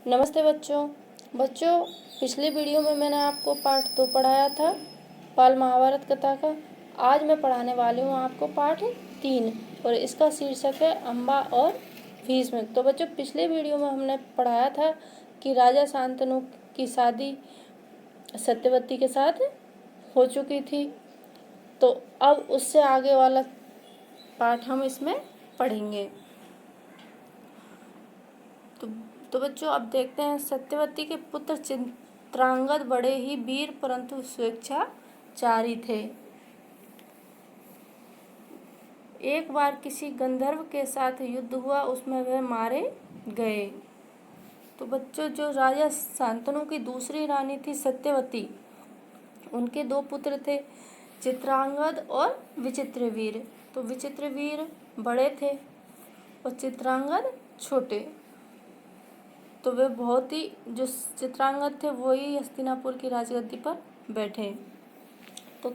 नमस्ते बच्चों। पिछली वीडियो में मैंने आपको पाठ 2 पढ़ाया था बाल महाभारत कथा का। आज मैं पढ़ाने वाली हूँ आपको पाठ 3 और इसका शीर्षक है अम्बा और भीष्म। तो बच्चों, पिछले वीडियो में हमने पढ़ाया था कि राजा शांतनु की शादी सत्यवती के साथ हो चुकी थी। तो अब उससे आगे वाला पाठ हम इसमें पढ़ेंगे। तो बच्चों, अब देखते हैं। सत्यवती के पुत्र चित्रांगद बड़े ही वीर परंतु स्वेच्छाचारी थे। एक बार किसी गंधर्व के साथ युद्ध हुआ, उसमें वह मारे गए। तो बच्चों, जो राजा शांतनु की दूसरी रानी थी सत्यवती, उनके 2 पुत्र थे, चित्रांगद और विचित्रवीर। तो विचित्रवीर बड़े थे और चित्रांगद छोटे। तो वे बहुत ही, जो चित्रांगद थे वो ही हस्तिनापुर की राजगद्दी पर बैठे। तो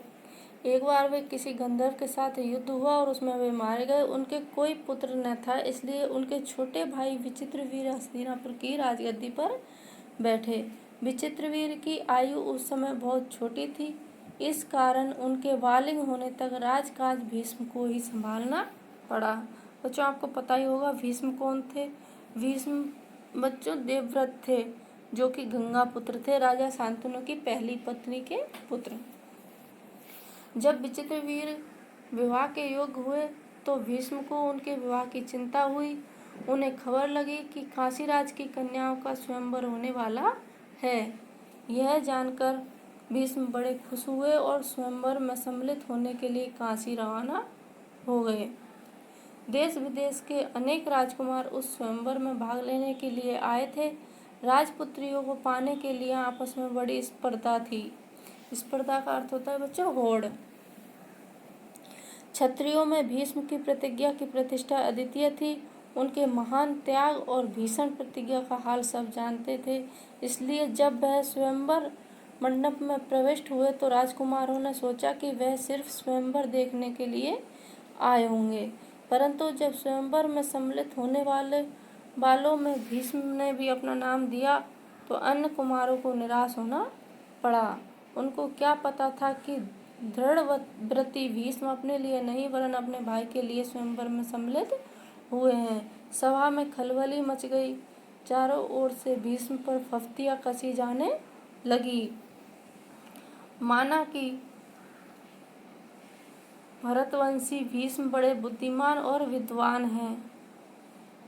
एक बार वे किसी गंधर्व के साथ युद्ध हुआ और उसमें वे मारे गए। उनके कोई पुत्र न था, इसलिए उनके छोटे भाई विचित्रवीर हस्तिनापुर की राजगद्दी पर बैठे। विचित्रवीर की आयु उस समय बहुत छोटी थी, इस कारण उनके बालिग होने तक राजकाज भीष्म को ही संभालना पड़ा। बच्चों, आपको पता ही होगा भीष्म कौन थे। भीष्म बच्चों देवव्रत थे, जो कि गंगा पुत्र थे, राजा शांतनु की पहली पत्नी के पुत्र। जब विचित्रवीर विवाह के योग्य हुए तो भीष्म को उनके विवाह की चिंता हुई। उन्हें खबर लगी कि काशीराज की कन्याओं का स्वयंवर होने वाला है। यह जानकर भीष्म बड़े खुश हुए और स्वयंवर में सम्मिलित होने के लिए काशी रवाना हो गए। देश विदेश के अनेक राजकुमार उस स्वयंवर में भाग लेने के लिए आए थे। राजपुत्रियों को पाने के लिए आपस में बड़ी स्पर्धा थी। स्पर्धा का अर्थ होता है बच्चों होड़। क्षत्रियों में भीष्म की प्रतिज्ञा की प्रतिष्ठा अद्वितीय थी। उनके महान त्याग और भीषण प्रतिज्ञा का हाल सब जानते थे। इसलिए जब वह स्वयंवर मंडप में प्रविष्ट हुए तो राजकुमारों ने सोचा कि वह सिर्फ स्वयंवर देखने के लिए आए होंगे, परंतु जब स्वयंवर में सम्मिलित होने वालों में भीष्म ने भी अपना नाम दिया तो अन्य कुमारों को निराश होना पड़ा। उनको क्या पता था कि दृढ़व्रती भीष्म अपने लिए नहीं वरन अपने भाई के लिए स्वयंवर में सम्मिलित हुए हैं। सभा में खलबली मच गई। चारों ओर से भीष्म पर फफ्तियां कसी जाने लगी, माना कि भरतवंशी भीष्म बड़े बुद्धिमान और विद्वान हैं।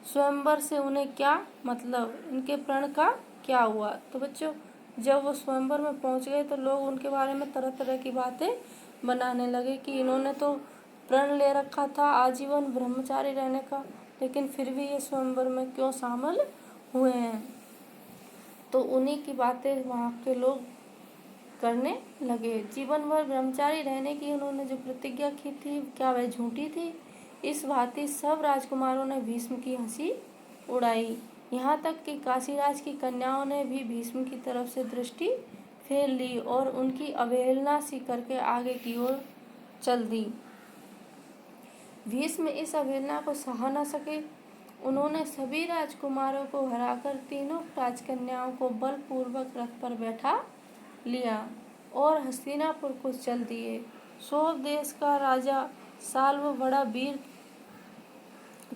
स्वयंवर से उन्हें क्या मतलब, इनके प्रण का क्या हुआ। तो बच्चों, जब वो स्वयंवर में पहुंच गए तो लोग उनके बारे में तरह तरह की बातें बनाने लगे कि इन्होंने तो प्रण ले रखा था आजीवन ब्रह्मचारी रहने का, लेकिन फिर भी ये स्वयंवर में क्यों शामिल हुए हैं। तो उन्हीं की बातें वहाँ के लोग करने लगे। जीवन भर ब्रह्मचारी रहने की उन्होंने जो प्रतिज्ञा की थी, क्या वह झूठी थी। इस भांति सब राजकुमारों ने भीष्म की हंसी उड़ाई। यहाँ तक कि काशीराज की कन्याओं ने भी भीष्म की तरफ से दृष्टि फेर ली और उनकी अवहेलना सी करके आगे की ओर चल दी। भीष्म इस अवहेलना को सह न सके। उन्होंने सभी राजकुमारों को हराकर तीनों राजकन्याओं को बलपूर्वक रथ पर बैठा लिया और हस्तिनापुर को चल दिए। सो देश का राजा साल्व बड़ा वीर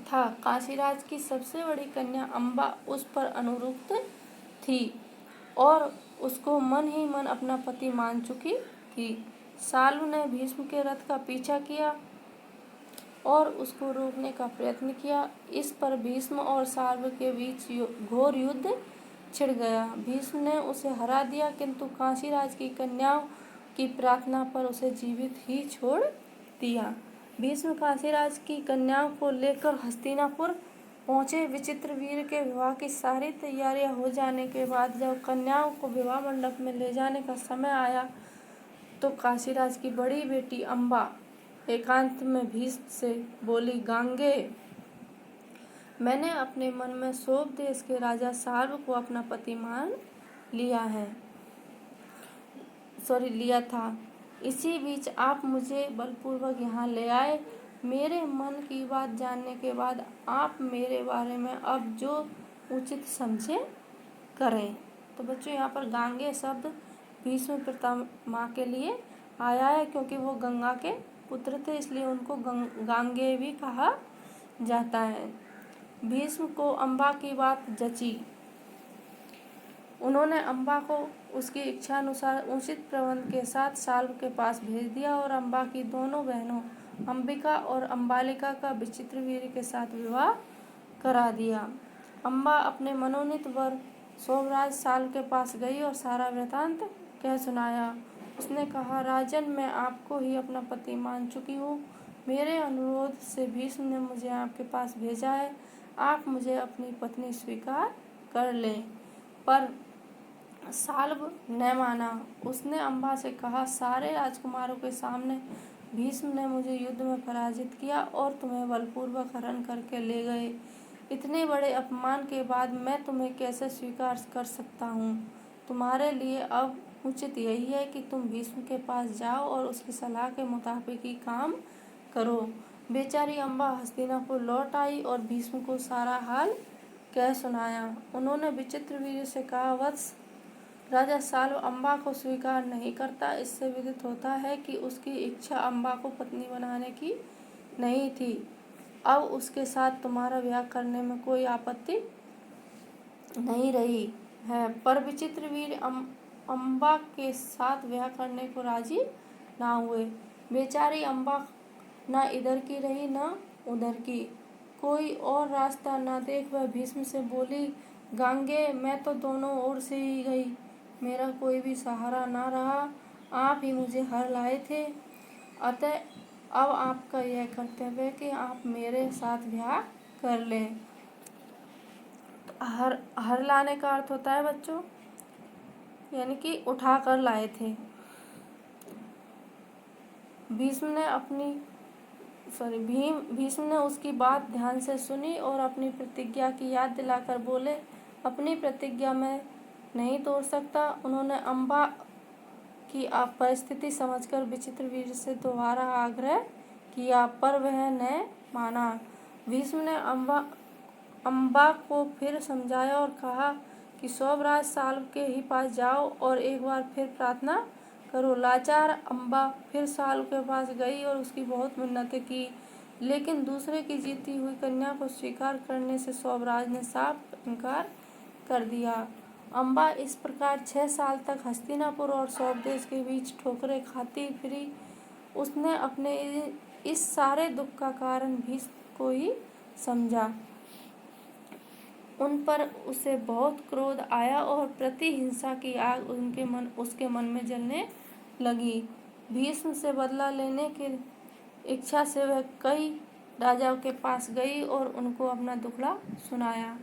था। काशीराज की सबसे बड़ी कन्या अम्बा उस पर अनुरक्त थी और उसको मन ही मन अपना पति मान चुकी थी। साल्व ने भीष्म के रथ का पीछा किया और उसको रोकने का प्रयत्न किया। इस पर भीष्म और साल्व के बीच घोर युद्ध छिड़ गया। भीष्म ने उसे हरा दिया, किंतु काशीराज की कन्याओं की प्रार्थना पर उसे जीवित ही छोड़ दिया। भीष्म काशीराज की कन्याओं को लेकर हस्तिनापुर पहुँचे। विचित्रवीर के विवाह की सारी तैयारियां हो जाने के बाद जब कन्याओं को विवाह मंडप में ले जाने का समय आया तो काशीराज की बड़ी बेटी अम्बा एकांत में भीष्म से बोली, गांगे, मैंने अपने मन में सोव देश के राजा साल्व को अपना पति मान लिया था। इसी बीच आप मुझे बलपूर्वक यहाँ ले आए। मेरे मन की बात जानने के बाद आप मेरे बारे में अब जो उचित समझे करें। तो बच्चों यहाँ पर गांगे शब्द भीष्म पितामह के लिए आया है, क्योंकि वो गंगा के पुत्र थे, इसलिए उनको गांगे भी कहा जाता है। भीष्म को अम्बा की बात जची। उन्होंने अम्बा को उसकी इच्छा अनुसार उचित प्रबंध के साथ साल्व के पास भेज दिया और अम्बा की दोनों बहनों अंबिका और अम्बालिका का विचित्रवीर्य के साथ विवाह करा दिया। अम्बा अपने मनोनीत वर सोमराज साल्व के पास गई और सारा वृतांत कह सुनाया। उसने कहा, राजन, मैं आपको ही अपना पति मान चुकी हूँ। मेरे अनुरोध से भीष्म ने मुझे आपके पास भेजा है। आप मुझे अपनी पत्नी स्वीकार कर लें। पर साल्व न माना। उसने अम्बा से कहा, सारे राजकुमारों के सामने भीष्म ने मुझे युद्ध में पराजित किया और तुम्हें बलपूर्वक हरण करके ले गए। इतने बड़े अपमान के बाद मैं तुम्हें कैसे स्वीकार कर सकता हूँ। तुम्हारे लिए अब उचित यही है कि तुम भीष्म के पास जाओ और उसकी सलाह के मुताबिक ही काम करो। बेचारी अम्बा हस्तिनापुर लौट आई और भीष्म को सारा हाल कह सुनाया। उन्होंने विचित्रवीर्य से कहा, वत्स, राजा साल्व अम्बा को स्वीकार नहीं करता। इससे विदित होता है कि उसकी इच्छा अम्बा को पत्नी बनाने की नहीं थी। अब उसके साथ तुम्हारा ब्याह करने में कोई आपत्ति नहीं रही है। पर विचित्रवीर्य अम्बा के साथ ब्याह करने को राजी ना हुए। बेचारी अम्बा न इधर की रही न उधर की। कोई और रास्ता न देख वह भीष्म से बोली, गांगे, मैं तो दोनों ओर से ही गई। मेरा कोई भी सहारा ना रहा। आप ही मुझे हर लाए थे। अतः अब आपका यह कर्तव्य है कि आप मेरे साथ ब्याह कर लें। हर लाने का अर्थ होता है बच्चों, यानी कि उठा कर लाए थे। भीष्म ने उसकी बात ध्यान से सुनी और अपनी प्रतिज्ञा की याद दिलाकर बोले, अपनी प्रतिज्ञा में नहीं तोड़ सकता। उन्होंने अम्बा की परिस्थिति समझकर विचित्रवीर्य से दोबारा आग्रह किया, पर वह न माना। भीष्म ने अम्बा को फिर समझाया और कहा कि सोमराज साल्व के ही पास जाओ और एक बार फिर प्रार्थना करो। लाचार अम्बा फिर साल्व के पास गई और उसकी बहुत मिन्नतें की, लेकिन दूसरे की जीती हुई कन्या को स्वीकार करने से सोमराज ने साफ इनकार कर दिया। अम्बा इस प्रकार 6 साल तक हस्तिनापुर और स्वदेश के बीच ठोकरें खाती फिरी। उसने अपने इस सारे दुख का कारण भीष्म को ही समझा। उन पर उसे बहुत क्रोध आया और प्रतिहिंसा की आग उसके मन में जलने लगी। भीष्म से बदला लेने की इच्छा से वह कई राजाओं के पास गई और उनको अपना दुखड़ा सुनाया।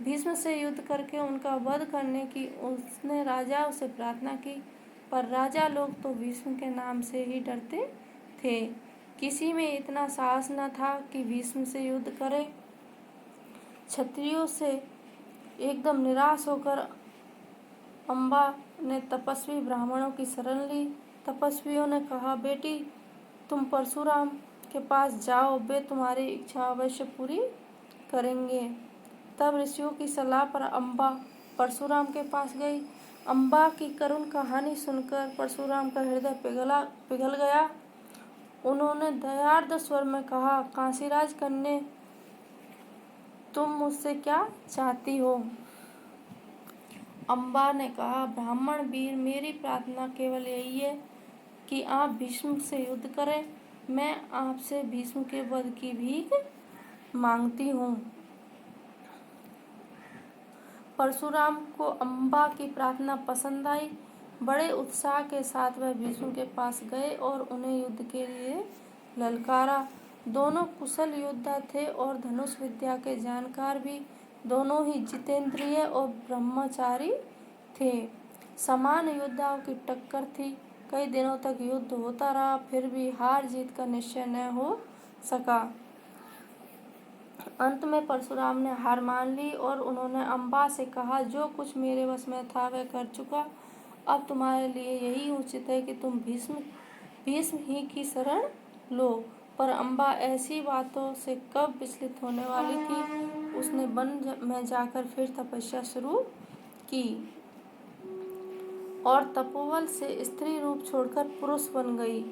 भीष्म से युद्ध करके उनका वध करने की उसने राजाओं से प्रार्थना की, पर राजा लोग तो भीष्म के नाम से ही डरते थे। किसी में इतना साहस न था कि भीष्म से युद्ध करे। क्षत्रियों से एकदम निराश होकर अम्बा ने तपस्वी ब्राह्मणों की शरण ली। तपस्वियों ने कहा, बेटी, तुम परशुराम के पास जाओ, वे तुम्हारी इच्छा अवश्य पूरी करेंगे। तब ऋषियों की सलाह पर अम्बा परशुराम के पास गई। अम्बा की करुण कहानी सुनकर परशुराम का हृदय पिघल गया। उन्होंने दयार्द स्वर में कहा, काशीराज कन्या, तुम मुझसे क्या चाहती हो? अम्बा ने कहा, ब्राह्मण वीर, मेरी प्रार्थना केवल यही है कि आप भीष्म से युद्ध करें। मैं आपसे भीष्म के वध की भीख मांगती हूँ। परशुराम को अम्बा की प्रार्थना पसंद आई। बड़े उत्साह के साथ वह भीष्म के पास गए और उन्हें युद्ध के लिए ललकारा। दोनों कुशल योद्धा थे और धनुष विद्या के जानकार भी। दोनों ही जितेंद्रिय और ब्रह्मचारी थे। समान योद्धाओं की टक्कर थी। कई दिनों तक युद्ध होता रहा, फिर भी हार जीत का निश्चय न हो सका। अंत में परशुराम ने हार मान ली और उन्होंने अम्बा से कहा, जो कुछ मेरे वश में था वह कर चुका। अब तुम्हारे लिए यही उचित है कि तुम भीष्म ही की शरण लो। पर अम्बा ऐसी बातों से कब विचलित होने वाली थी, उसने वन में जाकर फिर तपस्या शुरू की और तपोबल से स्त्री रूप छोड़कर पुरुष बन गई।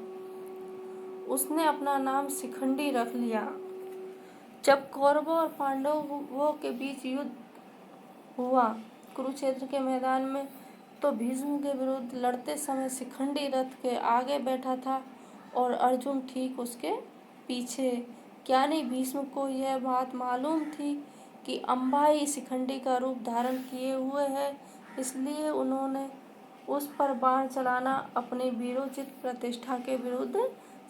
उसने अपना नाम शिखंडी रख लिया। जब कौरवों और पांडवों के बीच युद्ध हुआ कुरुक्षेत्र के मैदान में, तो भीष्म के विरुद्ध लड़ते समय शिखंडी रथ के आगे बैठा था और अर्जुन ठीक उसके पीछे। क्या नहीं भीष्म को यह बात मालूम थी कि अम्बा ही शिखंडी का रूप धारण किए हुए है, इसलिए उन्होंने उस पर बाण चलाना अपनी वीरोचित प्रतिष्ठा के विरुद्ध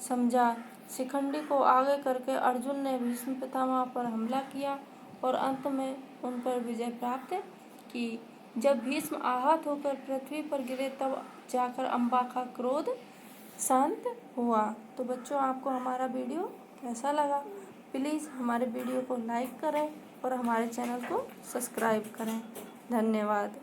समझा। शिखंडी को आगे करके अर्जुन ने भीष्म पितामह पर हमला किया और अंत में उन पर विजय प्राप्त की। जब भीष्म आहत होकर पृथ्वी पर गिरे तब जाकर अम्बा का क्रोध शांत हुआ। तो बच्चों, आपको हमारा वीडियो कैसा लगा? प्लीज़ हमारे वीडियो को लाइक करें और हमारे चैनल को सब्सक्राइब करें। धन्यवाद।